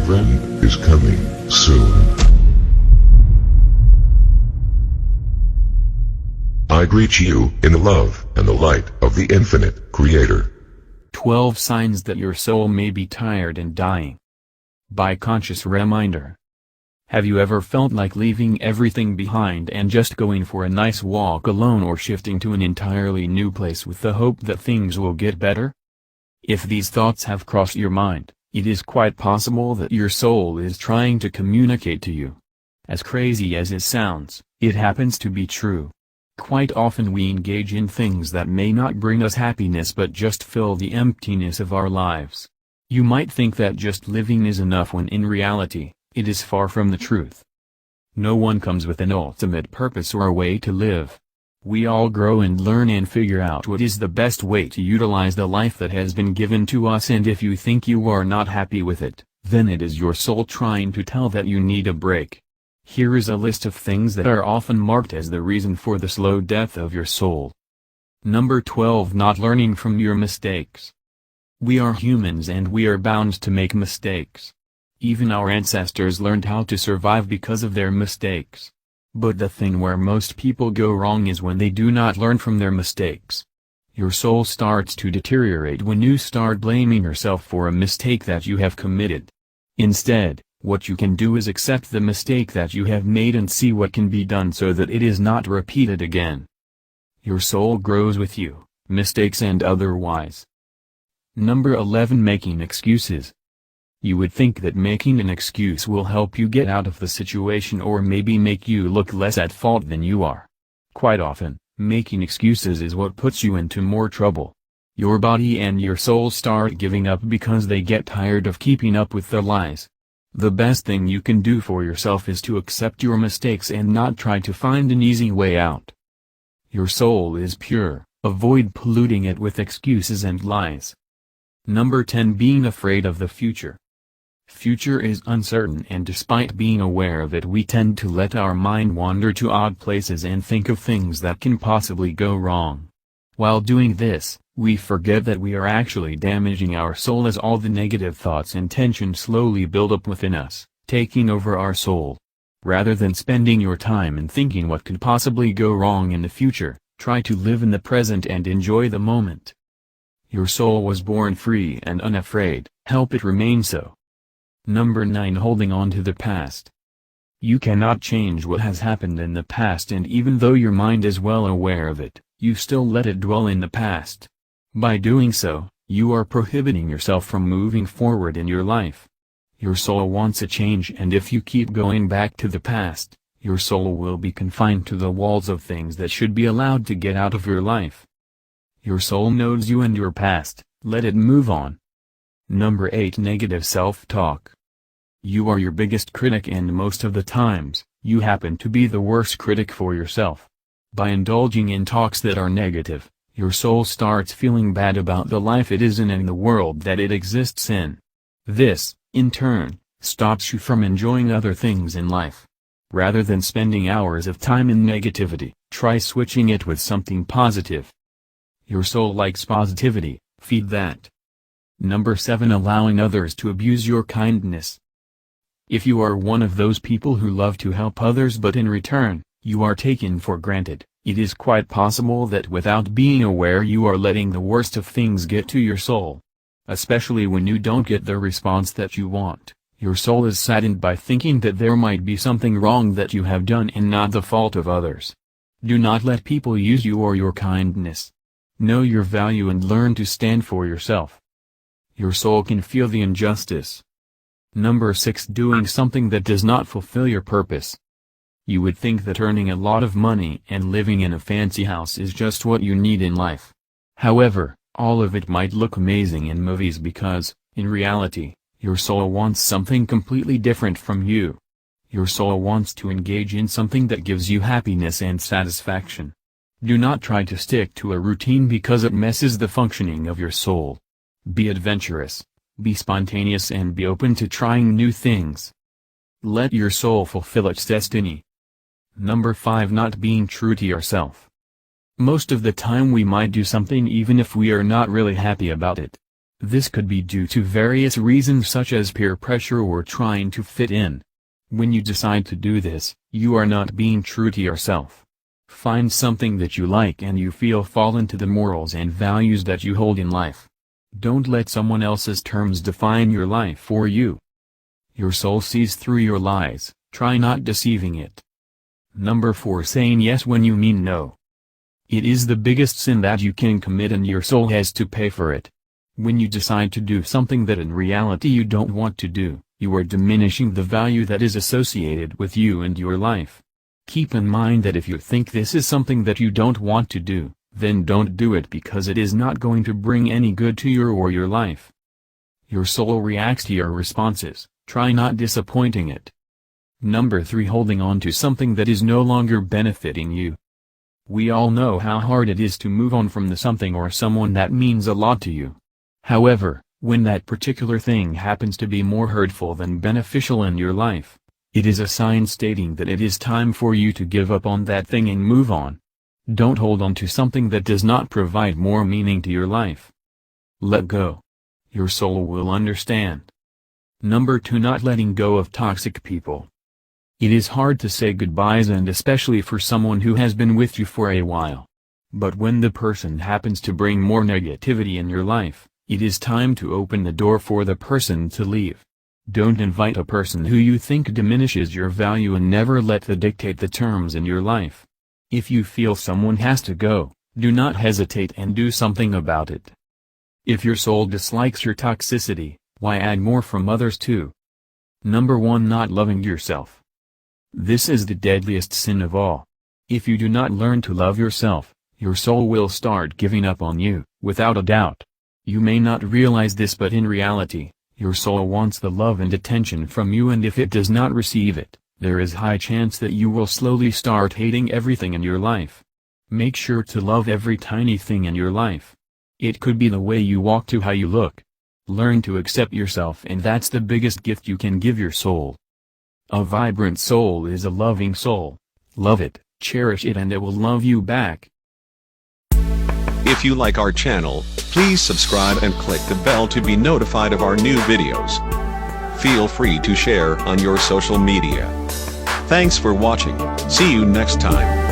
friend is coming soon. I greet you in the love and the light of the infinite Creator. 12 Signs that your soul may be tired and dying. By conscious reminder. Have you ever felt like leaving everything behind and just going for a nice walk alone, or shifting to an entirely new place with the hope that things will get better? If these thoughts have crossed your mind, it is quite possible that your soul is trying to communicate to you. As crazy as it sounds, it happens to be true. Quite often we engage in things that may not bring us happiness but just fill the emptiness of our lives. You might think that just living is enough, when in reality, it is far from the truth. No one comes with an ultimate purpose or a way to live. We all grow and learn and figure out what is the best way to utilize the life that has been given to us, and if you think you are not happy with it, then it is your soul trying to tell that you need a break. Here is a list of things that are often marked as the reason for the slow death of your soul. Number 12. Not learning from your mistakes. We are humans and we are bound to make mistakes. Even our ancestors learned how to survive because of their mistakes. But the thing where most people go wrong is when they do not learn from their mistakes. Your soul starts to deteriorate when you start blaming yourself for a mistake that you have committed. Instead, what you can do is accept the mistake that you have made and see what can be done so that it is not repeated again. Your soul grows with you, mistakes and otherwise. Number 11. Making excuses. You would think that making an excuse will help you get out of the situation, or maybe make you look less at fault than you are. Quite often, making excuses is what puts you into more trouble. Your body and your soul start giving up because they get tired of keeping up with the lies. The best thing you can do for yourself is to accept your mistakes and not try to find an easy way out. Your soul is pure, avoid polluting it with excuses and lies. Number 10. Being afraid of the future. Future is uncertain, and despite being aware of it, we tend to let our mind wander to odd places and think of things that can possibly go wrong. While doing this, we forget that we are actually damaging our soul, as all the negative thoughts and tension slowly build up within us, taking over our soul. Rather than spending your time in thinking what could possibly go wrong in the future, try to live in the present and enjoy the moment. Your soul was born free and unafraid, help it remain so. Number 9. Holding on to the past. You cannot change what has happened in the past, and even though your mind is well aware of it, you still let it dwell in the past. By doing so, you are prohibiting yourself from moving forward in your life. Your soul wants a change, and if you keep going back to the past, your soul will be confined to the walls of things that should be allowed to get out of your life. Your soul knows you and your past, let it move on. Number 8. Negative self-talk. You are your biggest critic, and most of the times, you happen to be the worst critic for yourself. By indulging in talks that are negative, your soul starts feeling bad about the life it is in and the world that it exists in. This, in turn, stops you from enjoying other things in life. Rather than spending hours of time in negativity, try switching it with something positive. Your soul likes positivity, feed that. Number 7. Allowing others to abuse your kindness. If you are one of those people who love to help others but in return, you are taken for granted, it is quite possible that without being aware you are letting the worst of things get to your soul. Especially when you don't get the response that you want, your soul is saddened by thinking that there might be something wrong that you have done and not the fault of others. Do not let people use you or your kindness. Know your value and learn to stand for yourself. Your soul can feel the injustice. Number 6. Doing something that does not fulfill your purpose. You would think that earning a lot of money and living in a fancy house is just what you need in life. However, all of it might look amazing in movies because, in reality, your soul wants something completely different from you. Your soul wants to engage in something that gives you happiness and satisfaction. Do not try to stick to a routine because it messes the functioning of your soul. Be adventurous, be spontaneous, and be open to trying new things. Let your soul fulfill its destiny. Number 5. Not being true to yourself. Most of the time we might do something even if we are not really happy about it. This could be due to various reasons such as peer pressure or trying to fit in. When you decide to do this, you are not being true to yourself. Find something that you like and you feel fall into the morals and values that you hold in life. Don't let someone else's terms define your life for you. Your soul sees through your lies, try not deceiving it. Number 4. Saying yes when you mean no. It is the biggest sin that you can commit and your soul has to pay for it. When you decide to do something that in reality you don't want to do, you are diminishing the value that is associated with you and your life. Keep in mind that if you think this is something that you don't want to do, then don't do it because it is not going to bring any good to your or your life. Your soul reacts to your responses, try not disappointing it. Number 3. Holding on to something that is no longer benefiting you. We all know how hard it is to move on from the something or someone that means a lot to you. However, when that particular thing happens to be more hurtful than beneficial in your life, it is a sign stating that it is time for you to give up on that thing and move on. Don't hold on to something that does not provide more meaning to your life. Let go. Your soul will understand. Number 2. Not letting go of toxic people. It is hard to say goodbyes, and especially for someone who has been with you for a while. But when the person happens to bring more negativity in your life, it is time to open the door for the person to leave. Don't invite a person who you think diminishes your value and never let them dictate the terms in your life. If you feel someone has to go, do not hesitate and do something about it. If your soul dislikes your toxicity, why add more from others too? Number 1. Not loving yourself. This is the deadliest sin of all. If you do not learn to love yourself, your soul will start giving up on you, without a doubt. You may not realize this, but in reality, your soul wants the love and attention from you, and if it does not receive it, there is high chance that you will slowly start hating everything in your life. Make sure to love every tiny thing in your life. It could be the way you walk to how you look. Learn to accept yourself, and that's the biggest gift you can give your soul. A vibrant soul is a loving soul. Love it, cherish it, and it will love you back. If you like our channel, please subscribe and click the bell to be notified of our new videos. Feel free to share on your social media. Thanks for watching. See you next time.